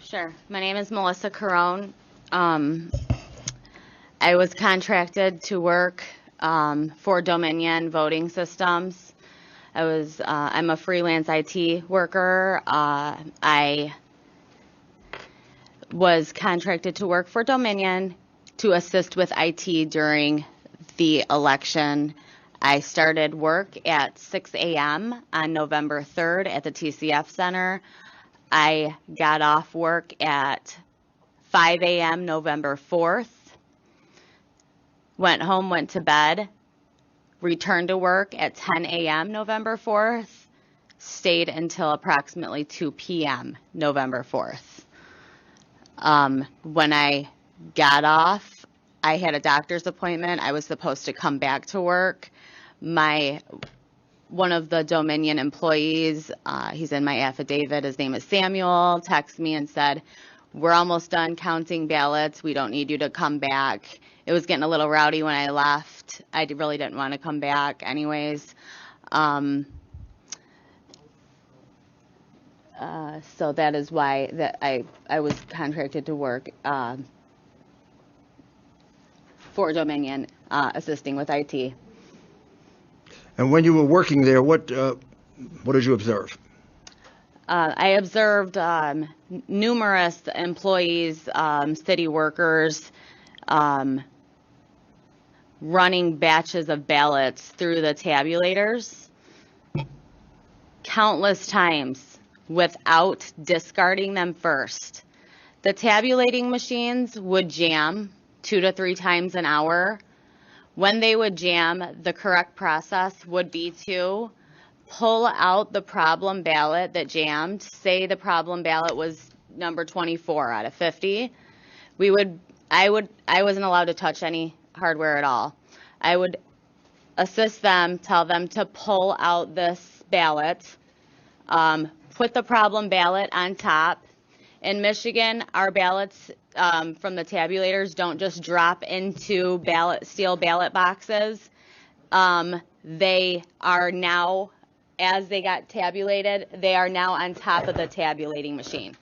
Sure. My name is Melissa Carone. I was contracted to work for Dominion Voting Systems. I'm a freelance IT worker. I was contracted to work for Dominion to assist with IT during the election. I started work at 6 a.m. on November 3rd at the TCF Center. I got off work at 5 a.m. November 4th, went home, went to bed, returned to work at 10 a.m. November 4th, stayed until approximately 2 p.m. November 4th. When I got off, I had a doctor's appointment. I was supposed to come back to work. One of the Dominion employees, he's in my affidavit, his name is Samuel, texted me and said, "We're almost done counting ballots. We don't need you to come back." It was getting a little rowdy when I left. I really didn't want to come back anyways. So that is why that I was contracted to work for Dominion, assisting with IT. And when you were working there, what did you observe? I observed numerous employees, city workers, running batches of ballots through the tabulators countless times without discarding them first. The tabulating machines would jam 2 to 3 times an hour. When they would jam, the correct process would be to pull out the problem ballot that jammed. Say the problem ballot was number 24 out of 50. I wasn't allowed to touch any hardware at all. I would assist them, tell them to pull out this ballot, put the problem ballot on top. In Michigan, our ballots from the tabulators don't just drop into steel ballot boxes. They are now, as they got tabulated, they are now on top of the tabulating machine.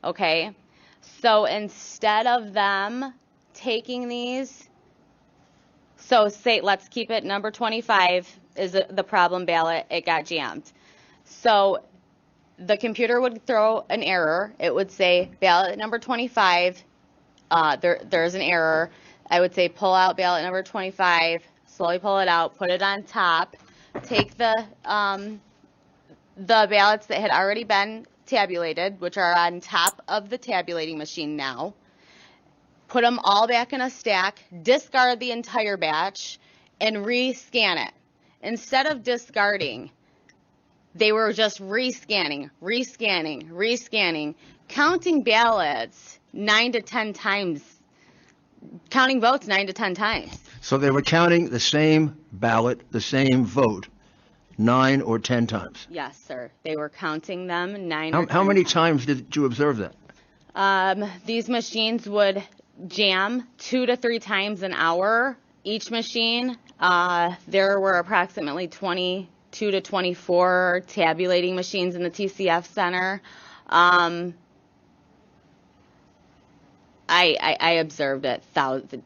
Okay? So instead of them taking these, so say, let's keep it number 25 is the problem ballot, it got jammed. So the computer would throw an error. It would say ballot number 25, there's an error. I would say pull out ballot number 25, slowly pull it out, put it on top, take the ballots that had already been tabulated, which are on top of the tabulating machine now, put them all back in a stack, discard the entire batch, and re-scan it. Instead of discarding, they were just rescanning, counting ballots 9 to 10 times, counting votes 9 to 10 times. So they were counting the same ballot, the same vote, 9 or 10 times? Yes, sir. They were counting them 9 or 10 How many times did you observe that? These machines would jam 2 to 3 times an hour. Each machine, there were approximately 22 to 24 tabulating machines in the TCF Center. I observed it thousands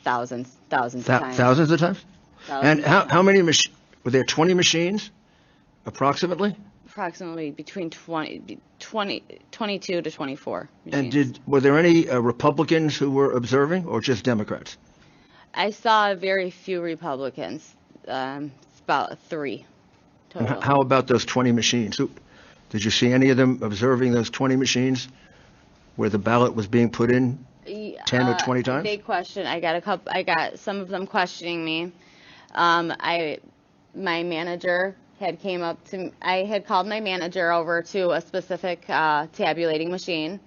of times. Thousands of times? And how many were there 20 machines, approximately? Approximately between 22 to 24 machines. And were there any Republicans who were observing, or just Democrats? I saw very few Republicans, about 3 total. And how about those 20 machines? Did you see any of them observing those 20 machines where the ballot was being put in 10 or 20 times? Big question. I got some of them questioning me. My manager I had called my manager over to a specific tabulating machine.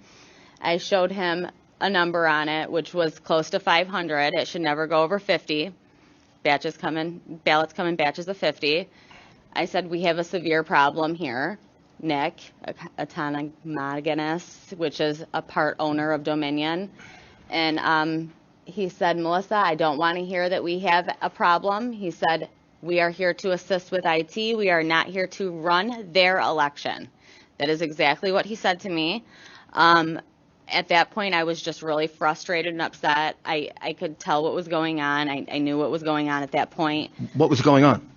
I showed him a number on it, which was close to 500. It should never go over 50. Ballots come in batches of 50. I said, we have a severe problem here. Nick, Autonomous, which is a part owner of Dominion. And he said, Melissa, I don't want to hear that we have a problem. He said, we are here to assist with IT. We are not here to run their election. That is exactly what he said to me. at that point, I was just really frustrated and upset. I could tell what was going on. I knew what was going on at that point. What was going on?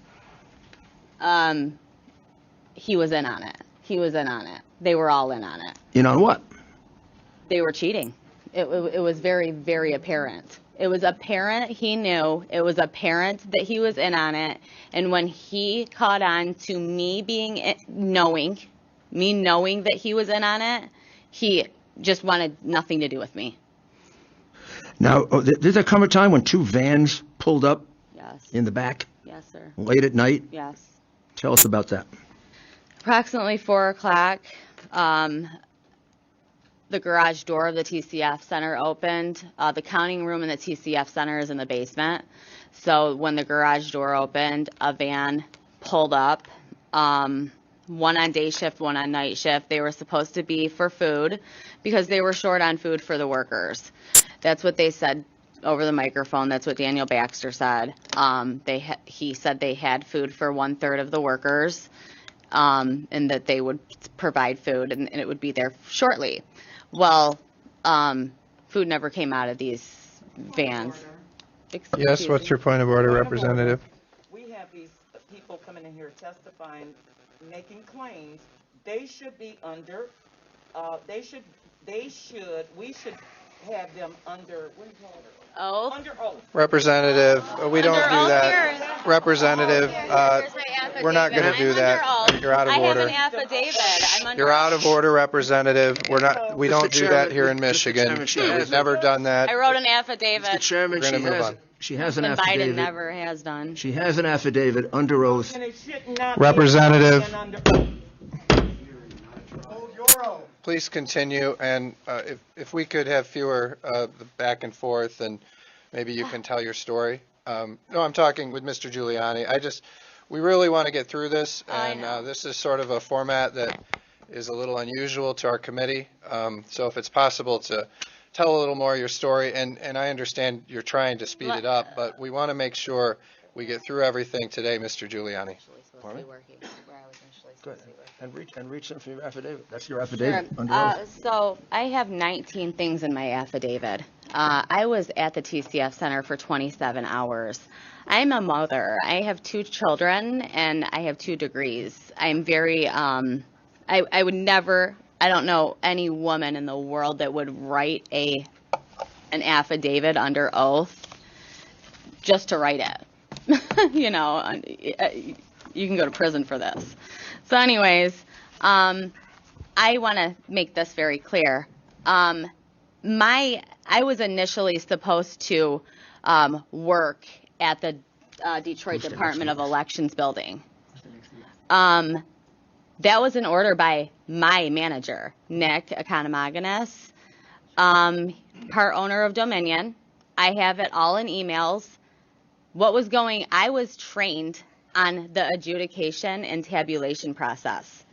He was in on it. He was in on it. They were all in on it. In on what? They were cheating. It was very, very apparent. It was apparent he knew. It was apparent that he was in on it. And when he caught on to me knowing that he was in on it, he just wanted nothing to do with me. Now, did there come a time when 2 vans pulled up Yes. in the back Yes, sir. late at night? Yes. Tell us about that. Approximately 4 o'clock, the garage door of the TCF Center opened. The counting room in the TCF Center is in the basement. So when the garage door opened, a van pulled up, one on day shift, one on night shift. They were supposed to be for food because they were short on food for the workers. That's what they said over the microphone. That's what Daniel Baxter said. He said they had food for 1/3 of the workers, and that they would provide food and it would be there shortly. Well, food never came out of these vans. Yes, what's your point of order, Representative? We have these people coming in here testifying, making claims. They should be under, we should have them under, what do you call it? Oath? Under oath. Representative, we don't Under do oath that. here. Representative, Here's my affidavit. we're not going to do I'm that. under oath. You're out of I order. have an affidavit. I'm under You're out oath. of order, Representative. We don't Mr. do that Chairman, here in Mr. Michigan. Chairman, she We've has- never done that. I wrote an affidavit. Mr. Chairman, We're gonna move on. she has an And Biden affidavit. never has done. She has an affidavit under oath. And it should not be Representative. under oath. Please continue, and if we could have fewer back and forth, and maybe you can tell your story. No, I'm talking with Mr. Giuliani. We really want to get through this, I know. and this is sort of a format that is a little unusual to our committee. So if it's possible to tell a little more of your story, and I understand you're trying to speed it up, but we want to make sure we get through everything today, Mr. Giuliani. Pardon? Where I was initially Good. supposed to be working. And reach them for your affidavit. That's your affidavit Sure. under oath. So I have 19 things in my affidavit. I was at the TCF Center for 27 hours. I'm a mother. I have 2 children and I have 2 degrees. I'm very, I would never, I don't know any woman in the world that would write an affidavit under oath just to write it. You can go to prison for this. So anyways, I want to make this very clear. I was initially supposed to work at the Detroit Department of Elections building. That was an order by my manager, Nick Economagounis, part owner of Dominion. I have it all in emails. I was trained on the adjudication and tabulation process.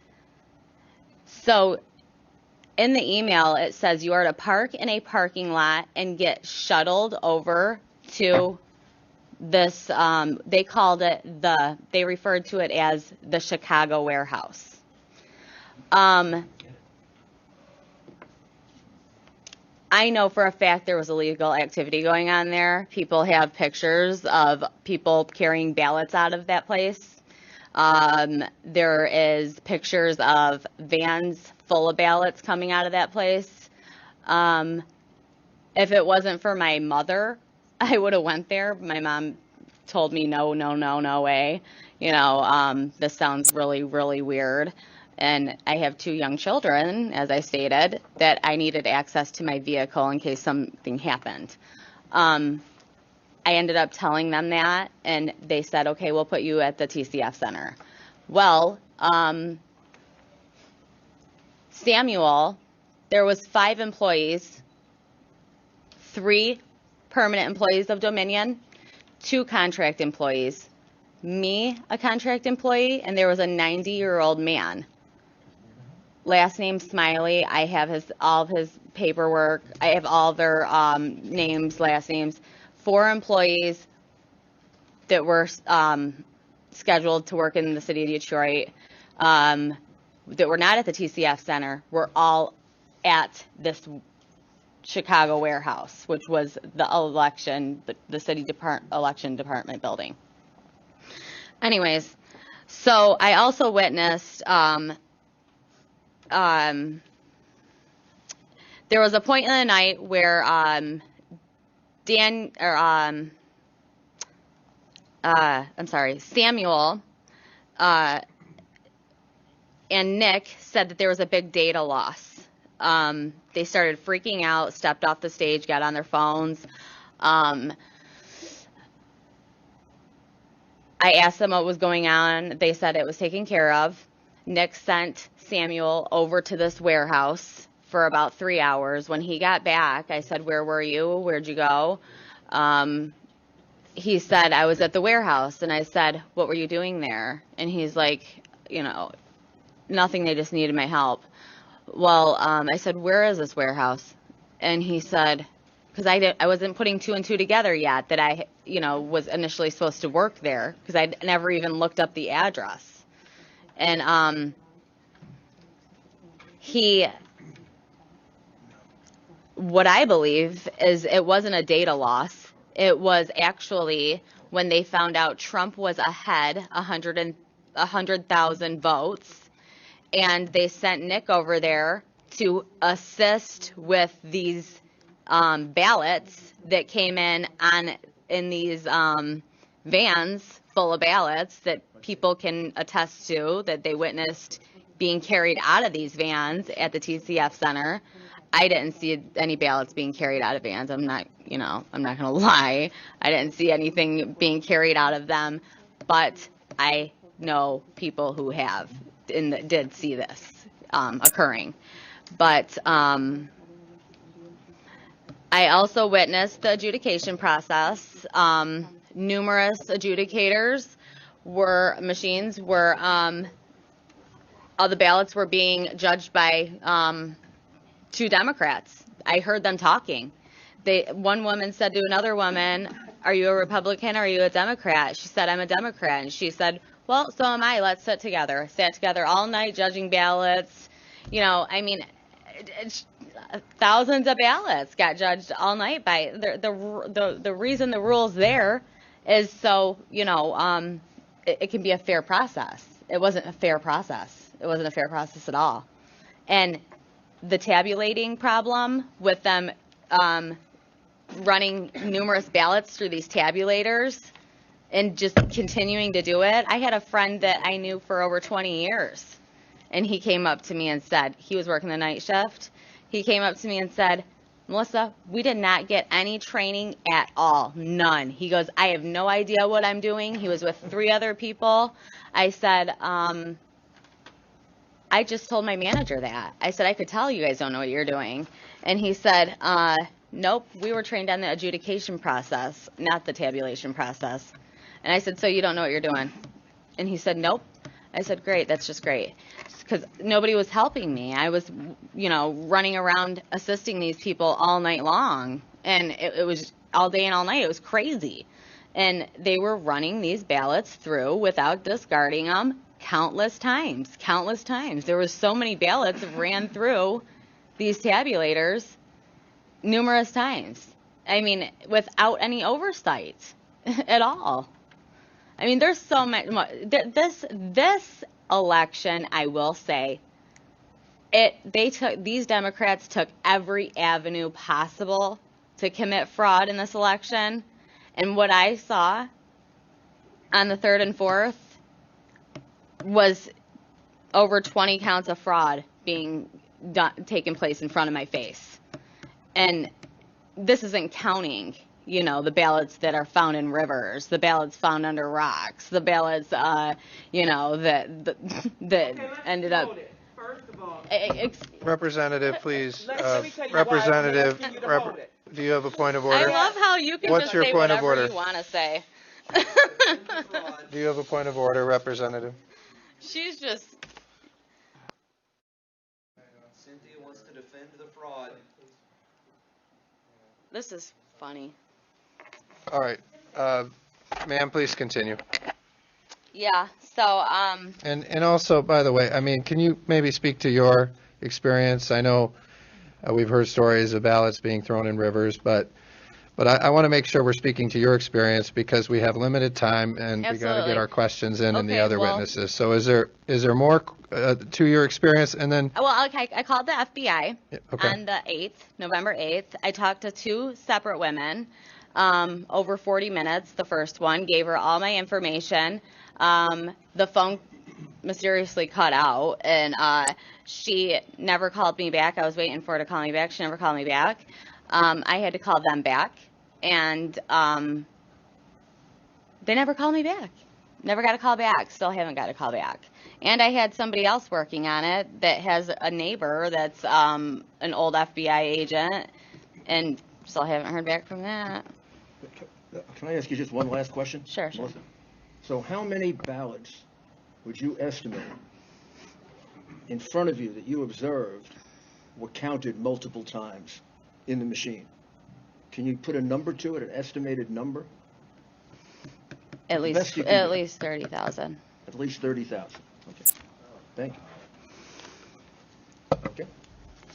So in the email, it says you are to park in a parking lot and get shuttled over to this, they referred to it as the Chicago warehouse. I know for a fact there was illegal activity going on there. People have pictures of people carrying ballots out of that place. There is pictures of vans full of ballots coming out of that place. If it wasn't for my mother, I would have went there. My mom told me no way. This sounds really, really weird. And I have 2 young children, as I stated, that I needed access to my vehicle in case something happened. I ended up telling them that, and they said, okay, we'll put you at the TCF Center. Well, Samuel, there was 5 employees, 3 permanent employees of Dominion, 2 contract employees, me, a contract employee, and there was a 90-year-old man. Last name Smiley. I have all of his paperwork. I have all their names, last names. 4 employees that were scheduled to work in the city of Detroit that were not at the TCF Center were all at this Chicago warehouse, which was the city election department building. Anyways, so I also witnessed, there was a point in the night where Samuel and Nick said that there was a big data loss. They started freaking out, stepped off the stage, got on their phones. I asked them what was going on. They said it was taken care of. Nick sent Samuel over to this warehouse for about 3 hours. When he got back, I said, "Where were you? Where'd you go?" He said, "I was at the warehouse." And I said, "What were you doing there?" And he's like, "Nothing, they just needed my help." Well, I said, "Where is this warehouse?" And he said, because I wasn't putting two and two together yet that I, was initially supposed to work there, because I'd never even looked up the address. And what I believe is it wasn't a data loss. It was actually when they found out Trump was ahead 100,000 votes, and they sent Nick over there to assist with these ballots that came in these vans full of ballots that people can attest to, that they witnessed being carried out of these vans at the TCF Center. I didn't see any ballots being carried out of vans. I'm not going to lie. I didn't see anything being carried out of them, but I know people who have and did see this occurring. But I also witnessed the adjudication process. Numerous adjudicators machines were all the ballots were being judged by 2 Democrats. I heard them talking. One woman said to another woman, "Are you a Republican or are you a Democrat?" She said, "I'm a Democrat." And she said, "Well, so am I. Let's sit together." Sat together all night judging ballots. Thousands of ballots got judged all night by the reason the rule's there is so, it can be a fair process. It wasn't a fair process. It wasn't a fair process at all. And the tabulating problem with them running numerous ballots through these tabulators and just continuing to do it. I had a friend that I knew for over 20 years, and he came up to me and said, he was working the night shift. He came up to me and said, "Melissa, we did not get any training at all. None." He goes, "I have no idea what I'm doing." He was with 3 other people. I said, I just told my manager that. I said, "I could tell you guys don't know what you're doing." And he said, "Nope, we were trained on the adjudication process, not the tabulation process." And I said, "So you don't know what you're doing?" And he said, "Nope." I said, "Great, that's just great." Because nobody was helping me. I was, running around assisting these people all night long. And it was all day and all night. It was crazy. And they were running these ballots through without discarding them countless times. There was so many ballots that ran through these tabulators numerous times. I mean, without any oversight at all. I mean, there's so much. This election, I will say, these Democrats took every avenue possible to commit fraud in this election. And what I saw on the 3rd and 4th was over 20 counts of fraud being taking place in front of my face. And this isn't counting, the ballots that are found in rivers, the ballots found under rocks, the ballots, that ended up. First of all, Representative, please. let me tell you Representative, why I'm asking you to vote it. do you have a point of I order? love how you can What's just your say point of whatever order? you want to say. Do you have a point of order, Representative? She's just. Cynthia wants to defend the fraud. This is funny. All right. Ma'am, please continue. Yeah. So And also, by the way, I mean, can you maybe speak to your experience? I know We've heard stories of ballots being thrown in rivers, but I want to make sure we're speaking to your experience because we have limited time and we got to Absolutely. get our questions in and the Okay, other well- witnesses. So is there more to your experience? And then, Well, okay, I called the FBI okay. on the 8th, November 8th. I talked to two separate women, over 40 minutes. The first one gave her all my information. The phone mysteriously cut out, and she never called me back. I was waiting for her to call me back. She never called me back. I had to call them back, and they never called me back. Never got a call back. Still haven't got a call back. And I had somebody else working on it that has a neighbor that's an old FBI agent, and still haven't heard back from that. Can I ask you just one last question? Sure, sure. Melissa? So how many ballots would you estimate in front of you that you observed were counted multiple times in the machine? Can you put a number to it, an estimated number? At best least you can do. 30,000. At least 30,000. Okay. Thank you. Okay.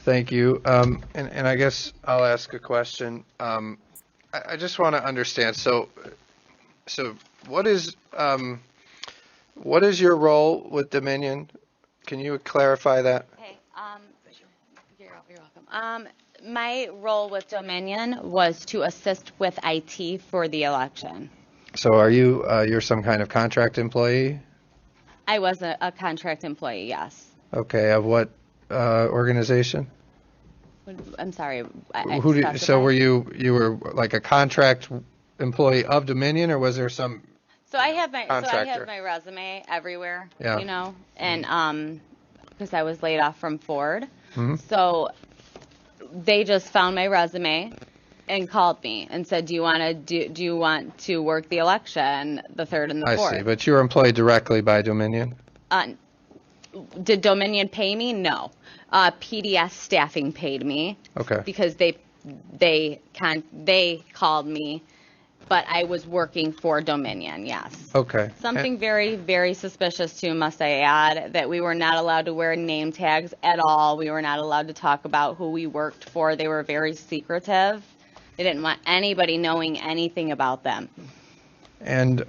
Thank you. And I guess I'll ask a question. I just want to understand. So what is your role with Dominion? Can you clarify that? Hey, you're welcome. My role with Dominion was to assist with IT for the election. So are you you're some kind of contract employee? I was a contract employee, yes. Okay. Of what organization? I'm sorry. Who did, so specify? were you were like a contract employee of Dominion, or was there some? So I have my Contractor. resume everywhere, Yeah. you know, and because I was laid off from Ford, Mhm. so they just found my resume and called me and said, "Do you want to work the election, the 3rd and the 4th?" I see, but you were employed directly by Dominion. Did Dominion pay me? No. PDS staffing paid me. Okay. Because they called me, but I was working for Dominion. Yes. Okay. Something very, very suspicious too, must I add, that we were not allowed to wear name tags at all. We were not allowed to talk about who we worked for. They were very secretive. They didn't want anybody knowing anything about them. And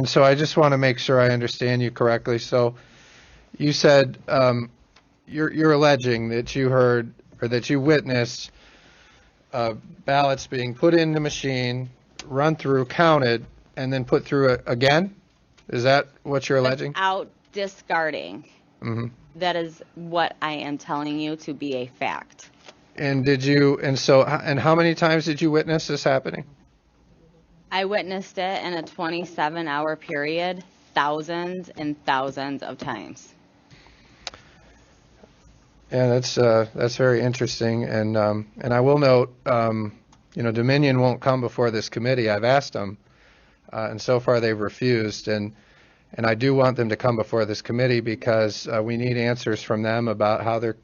so I just want to make sure I understand you correctly. So you said you're alleging that you heard or that you witnessed ballots being put in the machine, run through, counted, and then put through again? Is that what you're alleging? Without discarding. Mm-hmm. That is what I am telling you to be a fact. And how many times did you witness this happening? I witnessed it in a 27-hour period, thousands and thousands of times. Yeah, that's very interesting, and I will note, Dominion won't come before this committee. I've asked them, and so far they've refused, and I do want them to come before this committee because we need answers from them about how their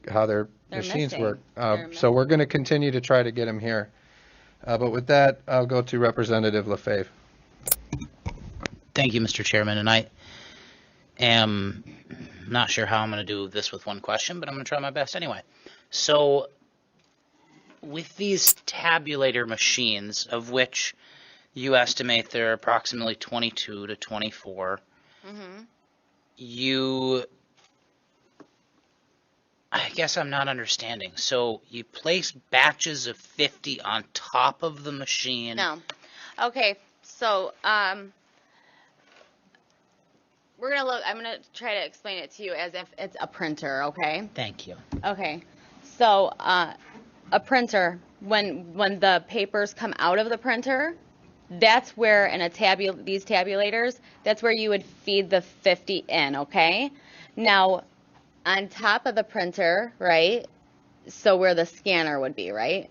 machines missing. work. They're So we're going to continue to try to get them here. But with that, I'll go to Representative LaFave. Thank you, Mr. Chairman, and I am not sure how I'm going to do this with one question, but I'm going to try my best anyway. So with these tabulator machines, of which you estimate there are approximately 22 to 24, I guess I'm not understanding. So you place batches of 50 on top of the machine. No. Okay, so we're going to look, I'm going to try to explain it to you as if it's a printer, okay? Thank you. Okay, so a printer, when the papers come out of the printer, that's where in these tabulators, that's where you would feed the 50 in, okay? Now, on top of the printer, right, so where the scanner would be, right?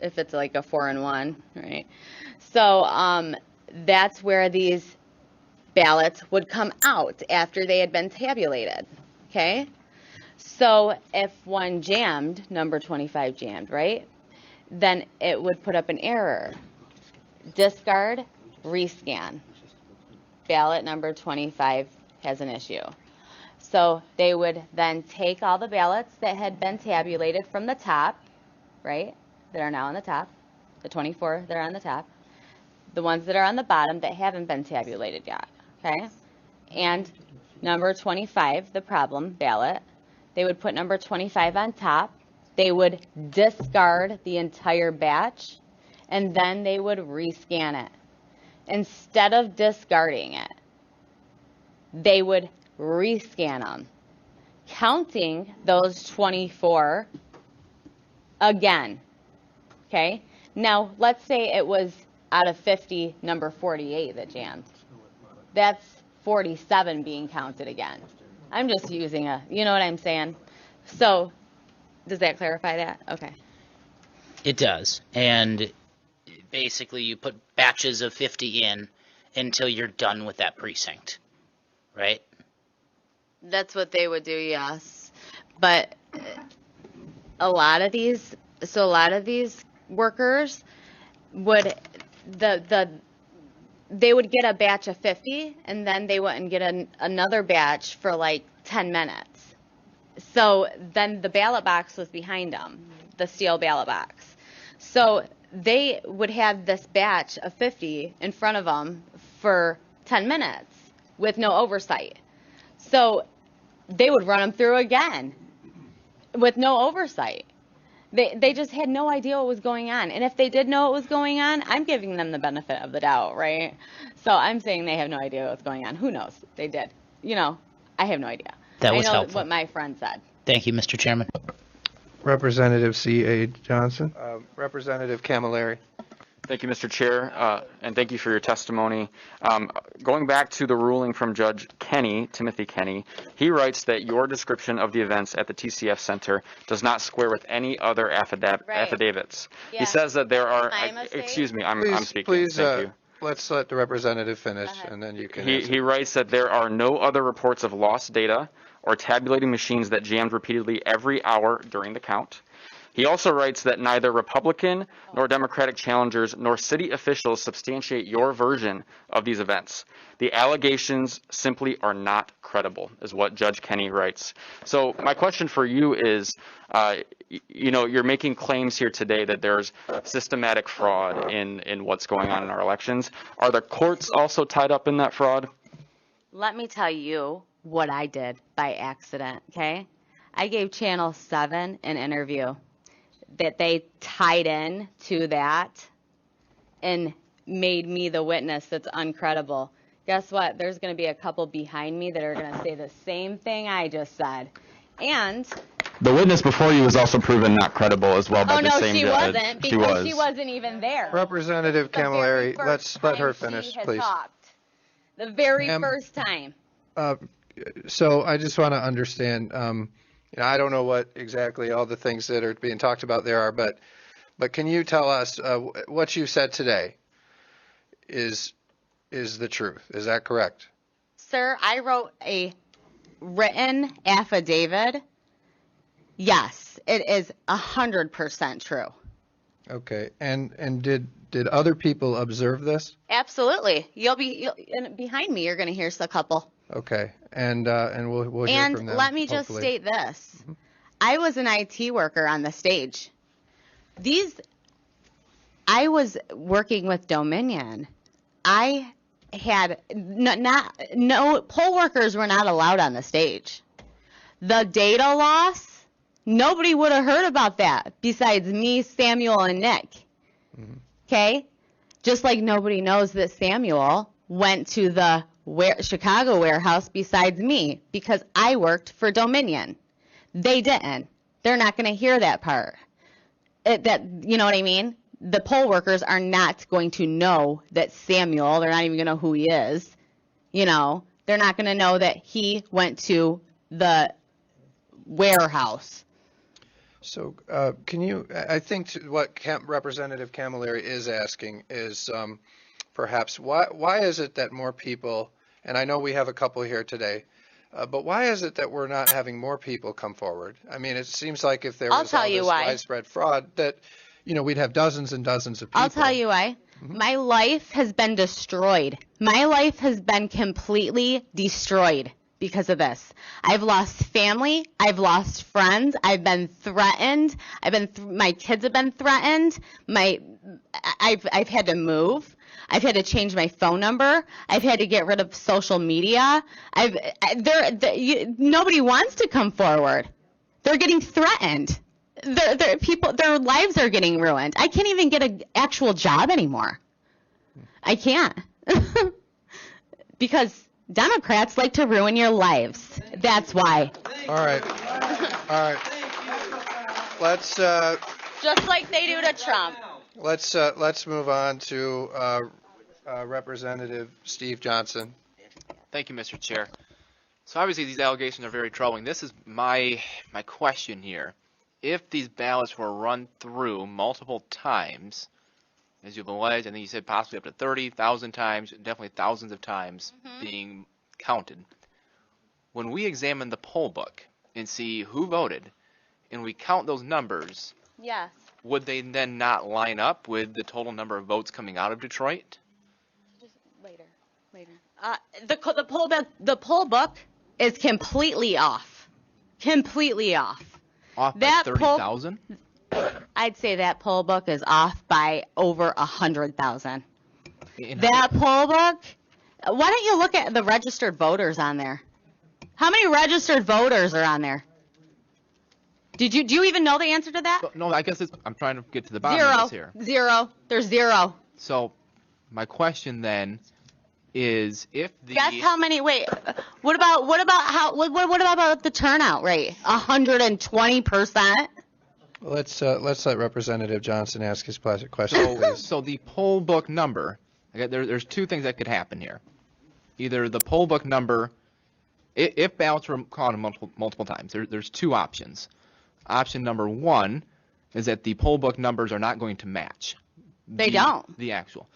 If it's like a 4-in-1, right? So that's where these ballots would come out after they had been tabulated, okay? So if one jammed, number 25 jammed, right, then it would put up an error. Discard, rescan. Ballot number 25 has an issue. So they would then take all the ballots that had been tabulated from the top, right, that are now on the top, the 24 that are on the top, the ones that are on the bottom that haven't been tabulated yet, okay? And number 25, the problem ballot, they would put number 25 on top, they would discard the entire batch, and then they would rescan it. Instead of discarding it, they would rescan them, counting those 24 again, okay? Now, let's say it was out of 50, number 48 that jammed. That's 47 being counted again. I'm just using you know what I'm saying? So, does that clarify that? Okay. It does. And basically you put batches of 50 in until you're done with that precinct, right? That's what they would do, yes. But a lot of these workers would, they would get a batch of 50 and then they wouldn't get another batch for like 10 minutes. So then the ballot box was behind them, the steel ballot box. So they would have this batch of 50 in front of them for 10 minutes with no oversight. So they would run them through again with no oversight. They just had no idea what was going on. And if they did know what was going on, I'm giving them the benefit of the doubt, right? So I'm saying they have no idea what's going on. Who knows? They did. You know, I have no idea. That was I know helpful. what my friend said. Thank you, Mr. Chairman. Representative C.A. Johnson. Representative Camilleri. Thank you, Mr. Chair, and thank you for your testimony. Going back to the ruling from Judge Kenny, Timothy Kenny, he writes that your description of the events at the TCF Center does not square with any other affidavits. Yeah. He says that there are, My mistake? excuse me, I'm speaking. Please, Thank you. let's let the representative finish, Go ahead. and then you can He writes that there are no other reports of lost data or tabulating machines that jammed repeatedly every hour during the count. He also writes that neither Republican nor Democratic challengers nor city officials substantiate your version of these events. The allegations simply are not credible, is what Judge Kenny writes. So my question for you is, you know, you're making claims here today that there's systematic fraud in what's going on in our elections. Are the courts also tied up in that fraud? Let me tell you what I did by accident, okay? I gave Channel 7 an interview that they tied in to that and made me the witness that's uncredible. Guess what? There's going to be a couple behind me that are going to say the same thing I just said. And The witness before you was also proven not credible as well by oh the no, same she judge. wasn't, because she wasn't even there. Representative The very Camilleri, first let her time finish, she had please. talked. The very Ma'am. first time. So I just want to understand, you know, I don't know what exactly all the things that are being talked about there are, but can you tell us what you said today is the truth? Is that correct? Sir, I wrote a written affidavit. Yes, it is 100% true. Okay. And did other people observe this? Absolutely. And behind me, you're going to hear a couple. Okay. And we'll hear And from them. let me just hopefully. state this. I was an IT worker on the stage. I was working with Dominion. I had no poll workers were not allowed on the stage. The data loss, nobody would have heard about that besides me, Samuel, and Nick. Okay? Just like nobody knows that Samuel went to the Chicago warehouse besides me because I worked for Dominion. They didn't. They're not going to hear that part. You know what I mean? The poll workers are not going to know that Samuel, they're not even going to know who he is. You know, they're not going to know that he went to the warehouse. So can you, I think what Representative Camilleri is asking is perhaps why is it that more people, and I know we have a couple here today, but why is it that we're not having more people come forward? I mean, it seems like if there was all this widespread fraud that, you know, we'd have dozens and dozens of people. I'll tell you why. My life has been destroyed. My life has been completely destroyed because of this. I've lost family. I've lost friends. I've been threatened. My kids have been threatened. I've had to move. I've had to change my phone number. I've had to get rid of social media. Nobody wants to come forward. They're getting threatened. Their lives are getting ruined. I can't even get an actual job anymore. I can't. Because Democrats like to ruin your lives. That's why. All right. All right. Let's Just like they do to Trump. let's move on to Representative Steve Johnson. Thank you, Mr. Chair. So obviously these allegations are very troubling. This is my question here. If these ballots were run through multiple times, as you've alleged, I think you said possibly up to 30,000 times, definitely thousands of times being counted. When we examine the poll book and see who voted, and we count those numbers, Yes. would they then not line up with the total number of votes coming out of Detroit? Just later. The poll book is completely off. Completely off. Off by That 30,000? I'd say that poll book is off by over 100,000. In That poll book. Why don't you look at the registered voters on there? How many registered voters are on there? Do you even know the answer to that? No, I guess I'm trying to get to the bottom of this here. Zero. There's zero. So my question then is if the Guess how many? Wait. What about the turnout rate? 120%. Let's let Representative Johnson ask his question, please. So the poll book number, okay, there's two things that could happen here. Either the poll book number, if ballots were counted multiple times, there's two options. Option number one is that the poll book numbers are not going to match. They don't. The actual.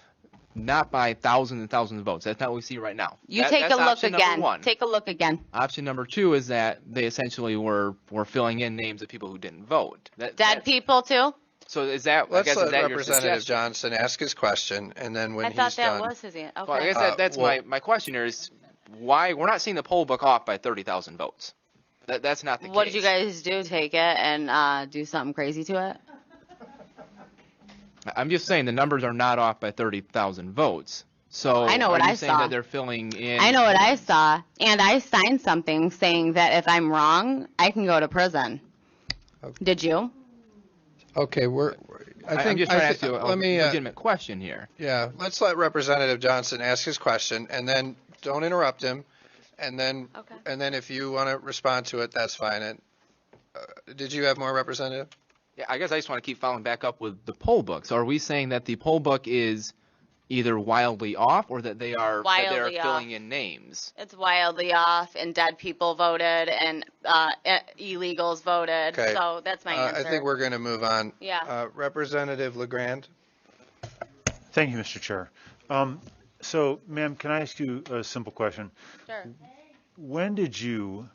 Not by thousands and thousands of votes. That's not what we see right now. Take that's a look option number again. one. Take a look again. Option number two is that they essentially were filling in names of people who didn't vote. Dead people too? So is that? I Let's guess, let is that your Representative suggestion? Johnson ask his question, and then when I he's thought that done. was his answer. Okay. Well, I guess that's my question here is why we're not seeing the poll book off by 30,000 votes. That's not the case. What did you guys do? Take it and do something crazy to it? I'm just saying the numbers are not off by 30,000 votes. So I know what are you I saying saw. that they're filling in? I know what I saw, and I signed something saying that if I'm wrong, I can go to prison. Okay. Did you? Okay, I'm just trying to ask you a let me, legitimate question here. yeah, let's let Representative Johnson ask his question, and then don't interrupt him, and then Okay. if you want to respond to it, that's fine. And did you have more, Representative? Yeah, I guess I just want to keep following back up with the poll book. So are we saying that the poll book is either wildly off or that they are Wildly filling off. in names? It's wildly off, and dead people voted, and illegals voted. Okay. So that's my answer. I think we're going to move on. Yeah. Representative LeGrand. Thank you, Mr. Chair. So, ma'am, can I ask you a simple question? Sure. When did you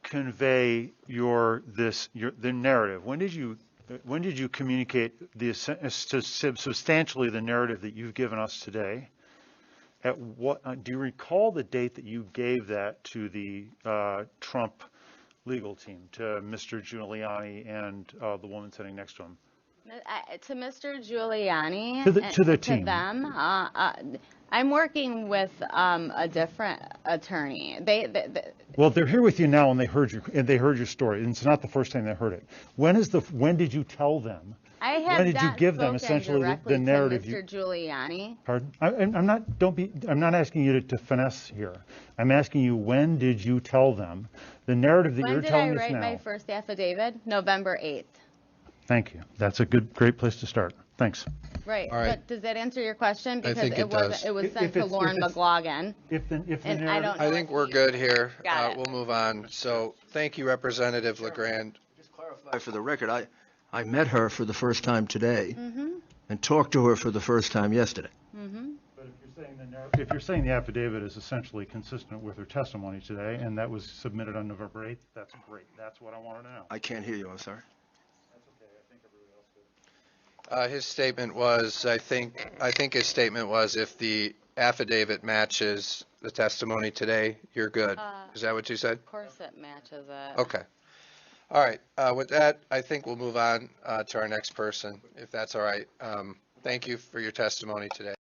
convey the narrative? When did you communicate substantially the narrative that you've given us today? At what do you recall the date that you gave that to the Trump legal team, to Mr. Giuliani and the woman sitting next to him? To Mr. Giuliani, To the team. to them, I'm working with a different attorney. Well, they're here with you now, and they heard your story, and it's not the first time they heard it. When did you tell them? I have When did you not give them spoken essentially directly the narrative? to Mr. Giuliani. Pardon? I'm not. Don't be. I'm not asking you to finesse here. I'm asking you, when did you tell them the narrative that you're telling us now? When did I write my first affidavit? November 8th. Thank you. That's a great place to start. Thanks. Right. All right. But does that answer your question? Because think it does. it was If sent to it's- Lauren if it's- McLaughlin. If the And I narrative. don't know I think if we're you- good here. Got it. We'll move on. So thank you, Representative LeGrand. Just clarify for the record, I met her for the first time today Mm-hmm. and talked to her for the first time yesterday. Mm-hmm. But if you're saying the affidavit is essentially consistent with her testimony today, and that was submitted on November 8th, that's great. That's what I wanted to know. I can't hear you, I'm sorry. His statement was, I think his statement was, if the affidavit matches the testimony today, you're good. Is that what you said? Of course it matches it. Okay. All right. With that, I think we'll move on to our next person, if that's all right. Thank you for your testimony today.